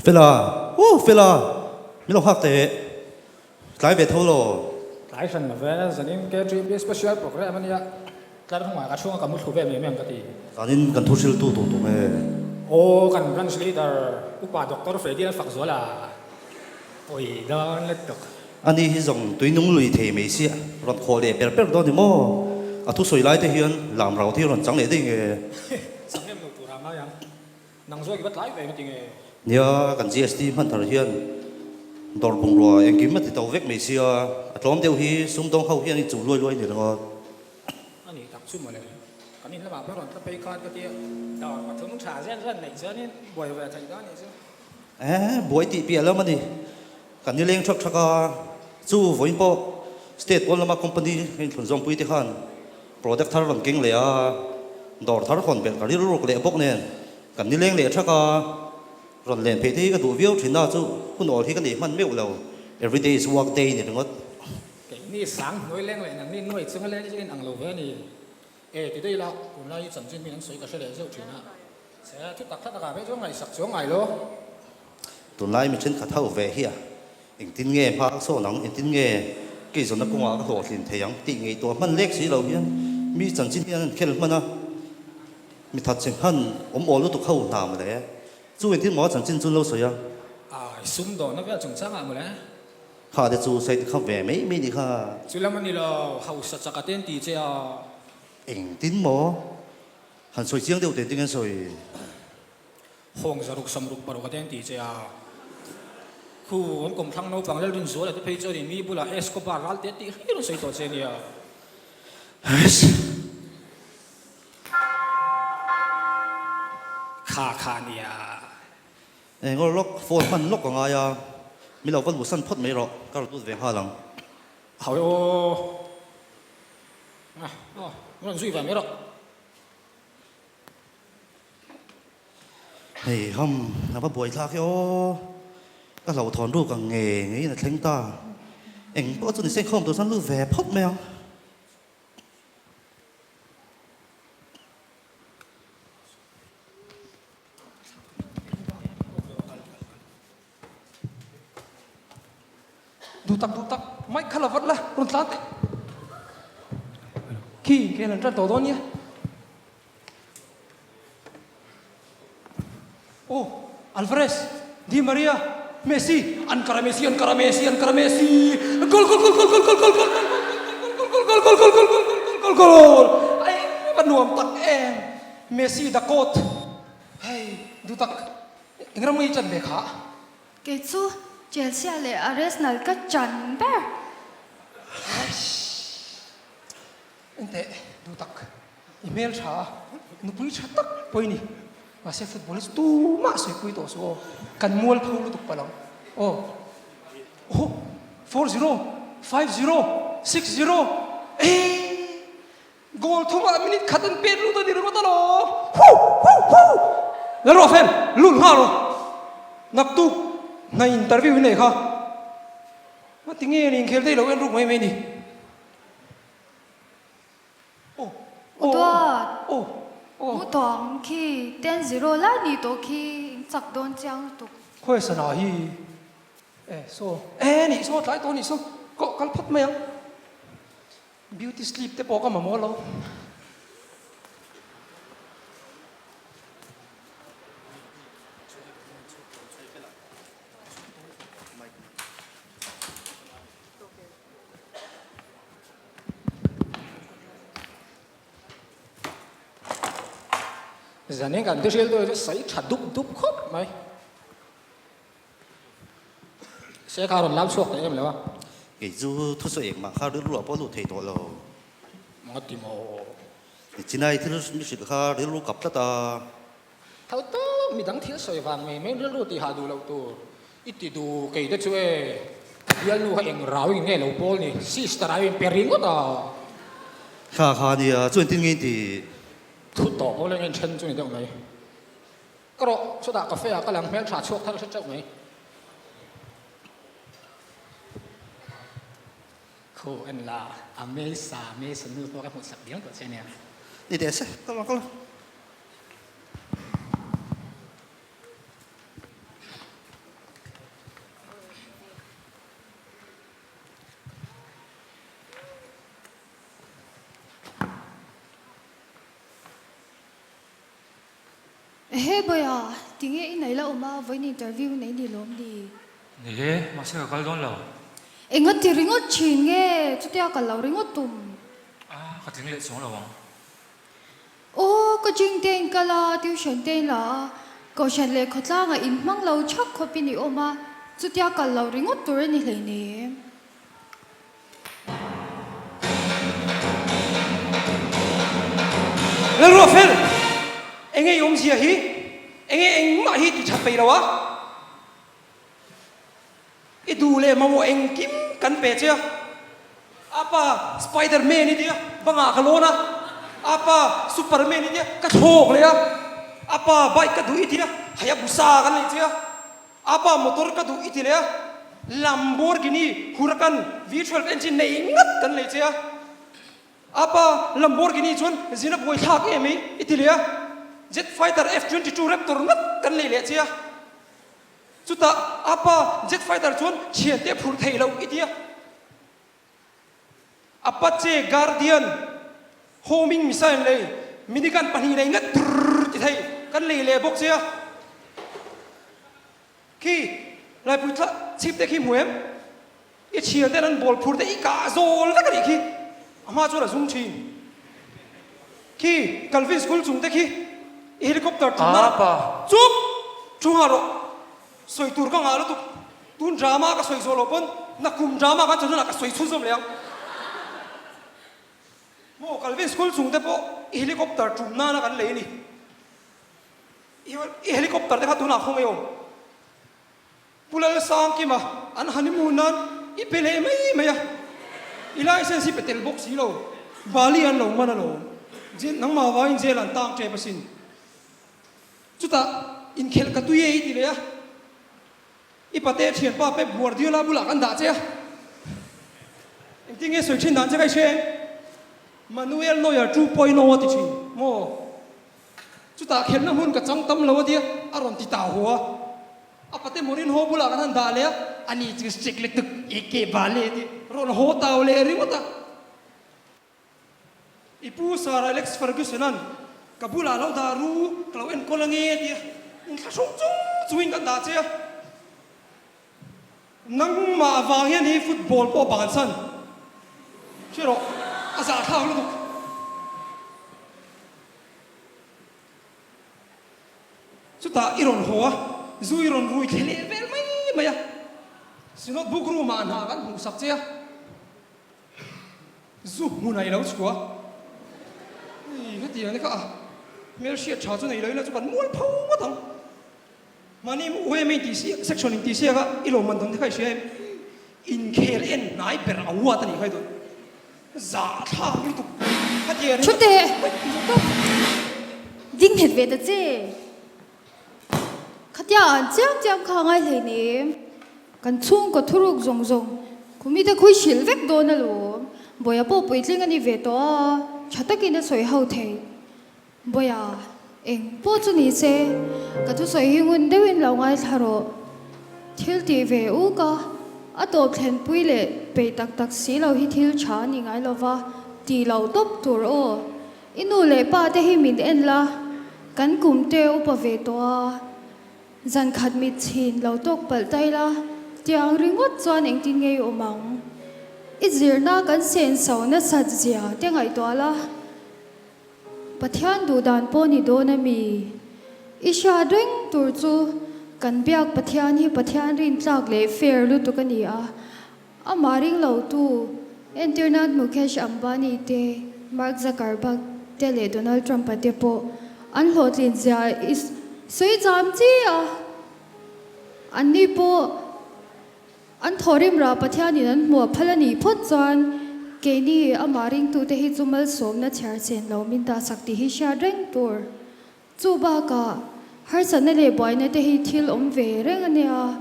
phê là mi lo hắc tệ lái về thâu lô lái sân là về giờ nên cái trip special program này cái đó không phải cái chung cái một số về mình cái gì anh nên cần thu xíu tu nghe ô cần xử lý đó upa doctor Freddy phát rồi là ôi đó là được anh đi dùng túi nung lùi thì mấy xia rồi khó để bèo đó thì mò à thu sôi lái thì hiền làm rau thì rồi chẳng lẽ đi nghe chẳng em được tụi làm nào vậy năng rồi cái bắt lái về cái gì nhớ cần GST mình thằng hiền đòn bùng rồi em kiếm mất thì tàu vét mấy xia tóm tiêu hi súng đông hậu hiền đi chủ lôi thì nó anh ấy tập trung mà này cái này là bảo bắt đầu tập bay con cái kia đó mà thường trả rất này chứ nên buổi về thầy đó này chứ buổi tị bịa lắm mà đi cần như lên chắc chú với bộ state all mà company hình thuần dòng bụi thì khan product thar làm kinh lệ đòn thar còn biệt cái lúc lệ bốc nè cần như lên lệ chắc rồi lên phải thấy cái đủ view trên đó chúคุณnói thì cái này mình biết đâu every day is work day này đúng không cái này sáng nuôi lên lại năng nên nuôi xong lên chứ năng lâu về này thì đây là cũng là những chân mình suy cái sẽ để dấu chuyện à sẽ tiếp tục thắt cả với chỗ ngày sặc chỗ ngày luôn tuần lai mình chân khát thâu về hi anh tin nghe phá số nắng anh tin nghe cái số nó cũng có cái hồ liền thấy rằng tị ngàyตัวมันเล็กสิเราเนี่ยมีจันจินเนี่ยแค่มันนะมีทัดเชิงหันอรู้ตุกเข้าหนามเลยจู่เห็นที่หมอจันจินจู่เราสวยซุ่มโดนนั่นก็จงจ้างอะไรข้าจะจู่ใส่ที่เข้าแหวไม่ดีค่ะจู่แล้วมันนี่เราเขาสัจจกันตีเจ้าเอ็งตินหมอหันสวยเจียงเดียวเต็มที่กันสวยห้องสรุปสมรุปปรกกันตีเจ้าคู่ผมกลมทั้งโน้ตฟังแล้วดินสวยแต่เพย์เจอร์มีบุหรี่เอสโคบาร์รัลเตตีให้เราใส่ตัวเจนี่ขาเนี่ย我ล็อกโฟนมันล็อกยังไงมีเราวันบุษนพดไม่หรอกก็เราตัวเวงหาหลัง好哟我能睡饭没了เฮ้ยฮัมน้ำบ่อยทักyoก็เราถอนรูปกับเงยนี่นะเท่งตาเอ็งก็จนเส้นข้อมตัวสั้นรูปแหวพดแมวดูตักไม่ขลับวัดละรุ่นตัดขี้เกลันจัดตัวนี้โอ้อัลเฟรสดิมาริอาเมสซี่อันคาราเมซี่กอลไอ้มันหน่วมตักเองเมสซี่ตะโกดเฮ้ยดูตักเอ็งรำไม่จัดเบค่ะเกจูเจลซี่อะไรอาร์เรสนัลก็จันเบอร์เอ็นเตดูตักอีเมลช้านุปุยชัดตักปอยนี่มาเซฟฟุตบอลตู้มาสวยคุยตัวสัวกันมัวลพูดตุกปะลังโอ้40 50 60เอ้กอลทุ่งมินิขัดอันเป็นรู้ตัวดีหรือว่าตลอดแล้วรอเฟนลุ้นห้าโลนักตู้ในอินเตอร์วิวนี่ค่ะว่าทิ้งเงี้ยนี่เคลได้เราเอ็นรูปไม่ดีมุตองขี้เต้นซีโร่แล้วนี่ตัวขี้จักโดนเจ้าตุกค่อยสนาฮีนี่โซ่หลายตัวนี่โซ่ก็กัลพัดไหมยัง beauty sleep แต่บอกก็มาหมดแล้วgiờ nên cần tôi sẽ tôi sấy chặt đúc khóc mày sẽ cao làm suốt đấy em hiểu không cái du thu sợi mà khá đứa lúa bao lúa thầy tổ lò mà tìm hồ chỉ này thì mình chỉ khá đứa lúa cặp ta thâu tớ mình đang thiếu sợi vàng mày mấy đứa lúa thì hà đủ lâu tu ít thì đủ cái đó chơi dia lu yang rawing nghe lâu bol ni sister rawing pering có tao khá thì chuyện tin nghe thì thu tổ có lên chân cho người ta mày cái đó số đá cà phê cái làng mèo trà chuột thay nó sẽ mày cô anh là amazing như tôi cái một sạc điếng của trên này đi để xem có Hey boya, tinge inay la uma voin interview nei ni lom di. Nè, mà sao cái đó là Ingat ti ringot chin nge, chu tia ka lau ringot tum. à cái tiếng lệ xuống là vòng O ka jing ten ka la tuition ten la. Ko shan le khotla nga in mang lau chak ko pi ni oma, chu tia ka lau ringot tur ni hlei ni. Là rồi phê, anh ấy ôm gì à hi, anh mà hi thì chặt bể đâu á, ít đủ lên mà mua anh kim cắn bể chưa, apa Spiderman ini dia, bang akalona, apa Superman ini dia, kacok le ya, apa bike kadu itu dia, Hayabusa kan itu ya, apa motor kadu itu le ya, Lamborghini Huracan V12 engine này ingat kan le itu ya. Apa Lamborghini chuan zina boi thak emi itilia jet fighter F-22 Raptor ngat kan le le chia chuta apa jet fighter chuan chhian te phur thei lo itia Apache Guardian homing missile le minigun pani nei ngat ti thei kan le bok chia ki lai pui tha chip te ki muem i chhian te nan bol phur te i ka zol la ka ki ama cho là dung chi khi Calvin School chúng ta khi helicopter chúng ta pa chụp chung hà rồi soi tour các ngã lúc tuôn drama các soi solo pun na kum drama các chỗ là các soi chun som liang mo Calvin School chúng ta po helicopter chúng na kan lấy ni helicopter te kha tu na không yêu pula sang ki ma an honeymoon nan ipele mai ya ilai sen si petel box hi lo bali an lo man lo jin nang ma wa in je lan tang tre pasin chuta in khel ka tu ye ti le ya ipate thian pa pe Guardiola bula kan da che en tinge soi chin dan che kai che Manuel Neuer 2.0 ti chi mo chuta khel na hun ka chang tam lo dia aron ti ta huwa apate morin ho bula kan da le ani chi stick le tuk eke bale ti ron ho tao le ri mata ipu sar Alex Ferguson an kabula lo daru klau en kolange ti in ka song chung chuin kan da che nang ma wang hian hi football po ban san chero aza thau lu chuta iron ho zu iron rui khele vel mai maya sinot bukru man ha kan hu sak che zu munai lo chua ni cái tiền này cả mel shit cha chu nei lo la chu ban mol phau ma thang mani we me ti si section in ti si ga ilo man thang khai she in khel en nai per awa ta ni khai do za tha mi tu cái tiền Chút tệ. Ding hết về đó chứ. Khát ya chang chang khang ai thế nè. Kan chung có thu rục rong rong. Cũng biết khối xỉl vét đồ nè lo. Bây giờ bộ bồi linh anh về đó. Chắc tất nhiên là soi hậu thế. Bây giờ em bộ cho ni xe. Cái thứ soi hình quân đều in lòng ai tharo. Thiếu thì về u cả. À tổ thèn bùi lệ bề tắc tắc xí lâu hi thiếu chá ni ngay lâu va. Tì lâu tốc tù rô. Inu lệ ba te hi min en la. Kan kum te u pa về đó. Zan khát mít chín lâu tốc bal tay la. Tiang ringot chuan eng tin ngay omang. Izir na kan sen saw na sad zia te ngay to la. Pathian du dan po ni do na mi. Isha ring tur chu kan biak pathian hi pathian rin tlak le fair lu tu kania. Amaring lo tu internet Mukesh Ambani te Mark Zuckerberg te le Donald Trump te po an lot lin zia is soi jam chi a. An ni po an thorim ra pathian in an mo phalani phot chuan ke ni amaring tu te hi chumal som na chhar chen lo min ta sakti hi sha reng tur chu ba ka har san le boy na te hi thil om ve reng ania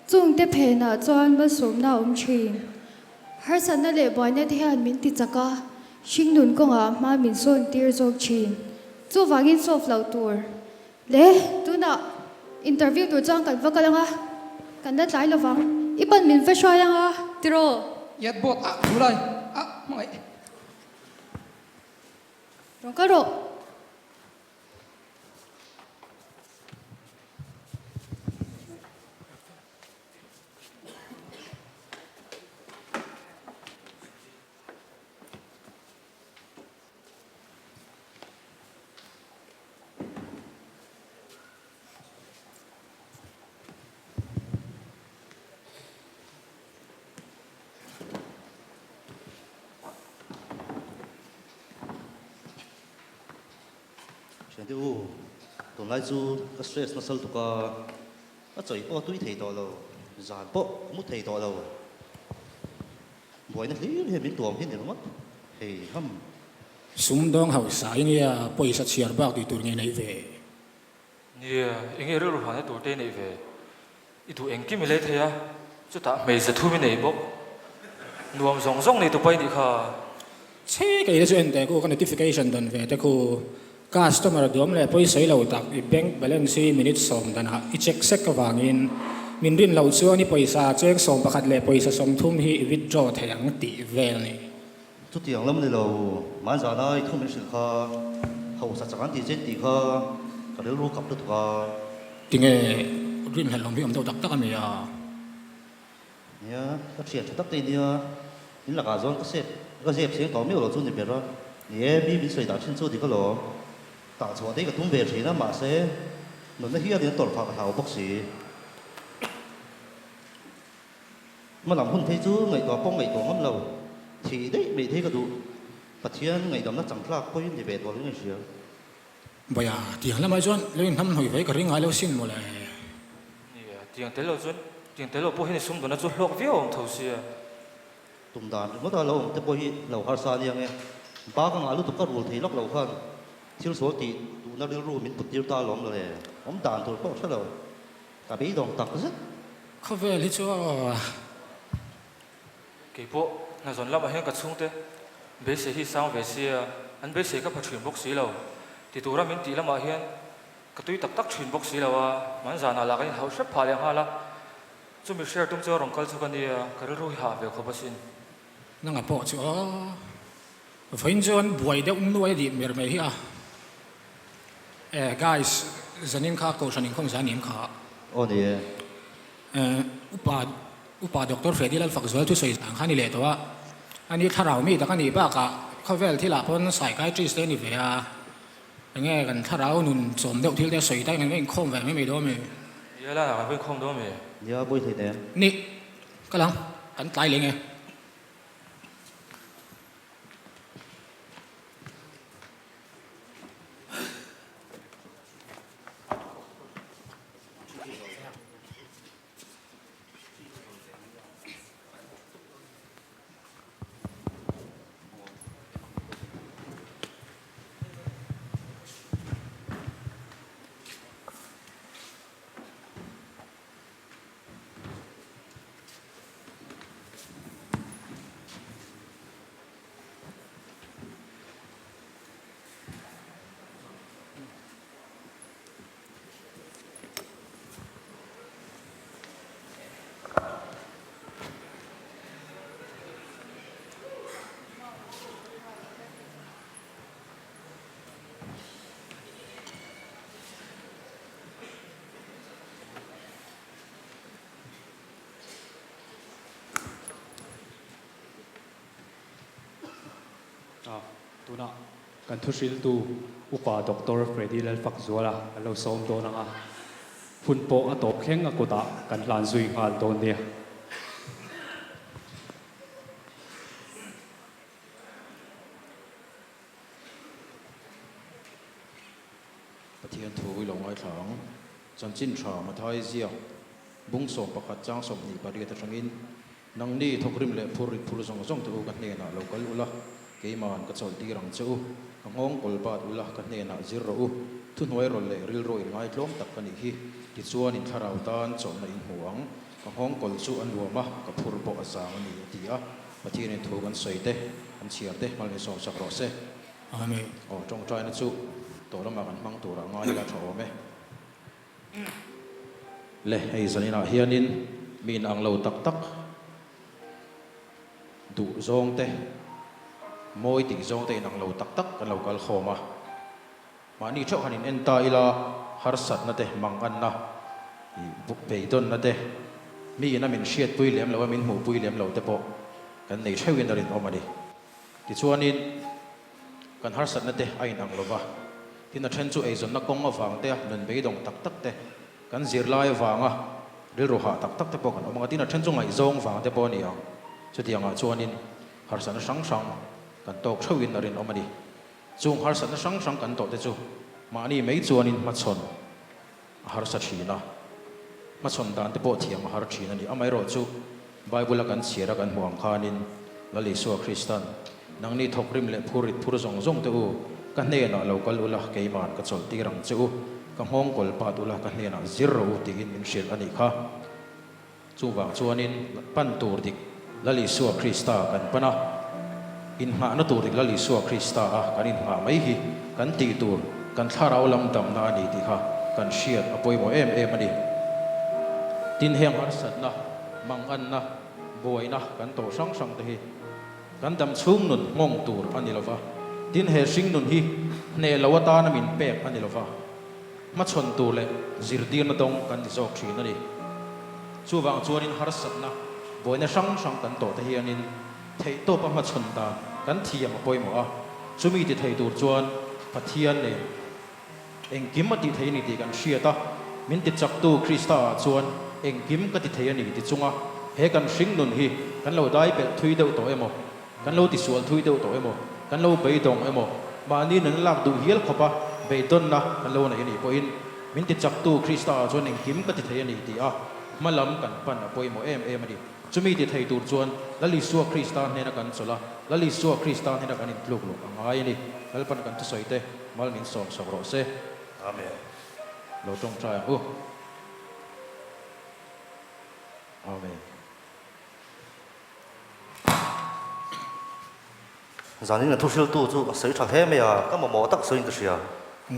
chung te phe na chuan ma som na om thin har san le boy na te han min ti chaka sing nun ko nga ma min son tir jok thin chu wangin sof lo tur le tu na interview tu chang kan vakalanga kan da tlai lawang ipan min fa shwayanga tiro yat bot a mulai a mai rong ka ro เช่นที่อู้ตรงไล่จูก็สเตรสนั่นสลตุกาก็ใจป้อตุ้ยเทต่อเราจานป้อมุดเทต่อเราบ่อยนั่นที่เห็นเป็นตัวเห็นเดี๋ยวมั้งเฮ้ยฮัม sum dong hau sai nia poisa chiar bak ti tur nge nei ve เนี่ยเองเรื่องรูปหันตัวเต้นนี่เว้ยอีตัวเองกินไม่เละเทียจุดตาไม่จะทุ่มไม่บอกนวมสองสองนี่ตัวไปดิค่ะ che kai le chen te ko ka notification don ve te ko customer dom le poisa lo tak i bank balance minute som dan ha i check sek ka wangin min rin lo chu ani poisa check som pakhat le poisa som thum hi withdraw thayang ti vel ni ทุกอย่างแล้วมันเรามันจะได้ทุ่มเป็นสินค้าเขาสัจจังที่เจนตีเขาก็ได้รู้กับตัวตัว tinge rin hal long bi om do tak tak ami ya เนี่ยก็เสียชุดตักตีเนี่ยนี่หลักการก็เสียก็เสียเสียงต่อไม่หล่อจุนนี่เปล่าเนี่ยมีเป็นสวยดาวชิ้นโซ่ที่ก็หล่อต่างชาติก็ทุ่มเบสนะมาเซ่หนุนที่เรียนตลอดภาคเขาบ็อกซี่มาหลังหุ่นเทจูไงตัวป้องไงตัวงั้นเราทีได้ไม่เทก็ดูปัจจัยไงดำนักจังพลากก็ยิ่งดีเบตตัวนี้เสีย baya tiang la mai chuan lein ham hoi ve ka ring ai lo sin mo le เนี่ยเตียงเตลจุนเตียงเตลพวกนี้สุ่มตัวนั้นจุดหลอกเบี้ยวทศเนี่ย ตุ่มดานเมื่อตอนเราแต่พอที่เราหาสารยังไงบ้ากังอาลุตุกกรูทีล็อกเราขันที่สวนตีดูน่าเรียนรู้มินปุตติตาล้อมเลยผมด่านตัวก็ใช่เราแต่ไปดองตักก็สิ kha vel hi chu กี่พวกน่าสนรับมาเห็นกับชุ่งเต้เบสที่สาวเบสอันเบสก็ผัดchuyển bốc xíเราที่ตัวเรามินตีแล้วมาเห็นก็ตุยตักchuyển bốc xíเราว่ามันจานาลากันเขาเชฟพาเลี้ยงฮาละจุ่มเชื่อตุ้มเจ้ารองกัลสุกันเนี่ยก็เรื่องหาเบลเขาบัสิน nang a po chu fain chuan buai de nuai di mer me hi a guys zanin kha ko shanin khong zanim kha โอ้เนี่ย upa doctor Freddy lal fakzwal tu soi ang khani le to wa ani tharau mi ta kani ba ka khavel thila pon psychiatrist ni ve a nge kan tharau nun chom deuh thil te soi tai nge khom ve me do me เยอะแล้วนะเป็นคงด้วยมั้ย เนี่ยบุยทีเนี่ย ni kalang kan tlai le nge ตัวน่ะกันทุศิลตูอุปาด็อกเตอร์เฟรดดี้เลฟักซัวละกันเราซ้อมโดนังอ่ะฝุ่นโปะตบแข้งกุตะกันลานซุยงานโดนเนี่ย ประเทศถูวิลงไอ้ถังจนจิ้นฉามาท้ายเสียบุ้งส่งประคัดจ้างสมนีปฏิกิริยางินนังนี่ทุกริมเละพูริพูรสงส่งตัวกันเนี่ยนะเราก็รู้ละเกี่ยมันก็สอนตีรังเจ้ากังห้องกอลบาดอุละกันเนี่ยนะจิรรู้ทุนหวยรถเละริลโรยง่ายล้มตักกันอีกทีติดส่วนอินทราวตานสมในอินหวงกังห้องกอลสู้อันรัวมะกับพูรปอกสางนี่ตีอ่ะประเทศนี้ถูกกันใส่เตะกันเชียร์เตะมันไม่ส่งสักรอบเสอ๋อจงใจนะสู้ตัวละมากันมั่งตัวละง่ายละโฉมไหมเละไอ้สันนิษฐานเฮียนินมีนางเราตักดูจงเตะมวยติจงเตะนางเราตักกันเรากัลขมามานี่ชอบหันินเอ็นตาอิลาฮาร์สัตนั่นเตะมังอันนะบุกเบย์ต้นนั่นเตะมีนั่นมินเชียดปุยเหลี่ยมเราว่ามินหูปุยเหลี่ยมเราเตะโปกันในเชวินดารินออกมาดิที่ส่วนนี้กันฮาร์สัตนั่นเตะไอ้นางเราว่าที่นั่นเช่นจู่ไอ้ส่วนนักกงมาฟังเตะนั่นเบย์ดงตักเตะกันเสียร์ไล่ฟังอ่ะเรื่องโลหะตักเตะโปกันออกมาที่นั่นเช่นจู่ไอ้จงฟังเตะโปนี่อ่ะจุดที่อ่ะส่วนนี้ฮาร์สัตสังกันตกเชวินดารินออกมาดิจงฮาร์สัตสังกันตกเตะจู่ mà ni mấy chuan in mà chọn har sa thi na mà chọn dan te po thiam har thi na ni amai ro chu Bible kan sira kan huang khanin lali suwa Christian nang ni thok rim le phurit phur zong zong te u kan ne na local ula ke man ka chol ti rang chu ka hong kol pa tu la kan ne na zero ti in min shil ani kha chu wang chuanin pan tur dik lali suwa Krista kan pana in ha na tur dik lali suwa Krista a kan in ha mai hi kan ti tur kan tharau lam dam na ni ti kha kan shiat apoi mo em ani tin heng har sat na mang an na boy na kan to sang sang te hi kan dam chung nun ngong tur ani lova tin he sing nun hi ne lawata na min pek ani lova ma chon tu le zirdir na dong kan ti jok thrin ani chu wang chuanin har sat na boy na sang sang kan to te hi anin thei to pa ma chon ta kan thiam apoi mo a chumi ti thei tur chuan pathian ne eng kim ma ti thei ni ti kan hria ta min ti chak tu Krista chuan eng kim ka ti thei ani ti chunga he kan hring nun hi kan lo dai pe thui deuh to emo kan lo ti sual thui deuh to emo kan lo bei dong emo ma ni nan lak du hial khopa bei don na kan lo na ni po in min ti chak tu Krista chuan eng kim ka ti thei ani ti a malam kan pan a poi mo em ani chumi ti thei tur chuan lali suwa Krista ne na kan chola lali suwa Krista ne na kan in tluk luk angai ni kalpan kan tu soite mal min som sabro se amen lo tong trai amen zanin na thu sil tu chu sei tha he me ya ka mo tak soin tu sia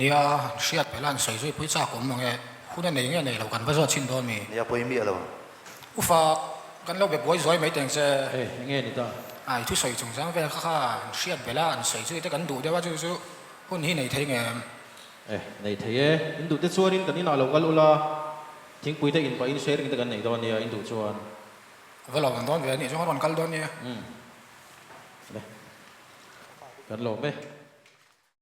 nia siat pelan sei zui pui cha kom mong e khuna nei nge nei lo kan ba zo chin don mi nia poi mi alo ufa kan lo be boy zoi mai teng se nghe ni ta ai thu sei chung sang ve kha kha siat pelan sei zui te kan du de wa chu chu hun hi nei thei nge này thấy in đủ tết xuân in cái ní nào lâu cái lula tiếng cuối tết in phải in share cái này đó nè in đủ xuân va lo don ve ni jo ron kal don ni đây cái lỗ mấy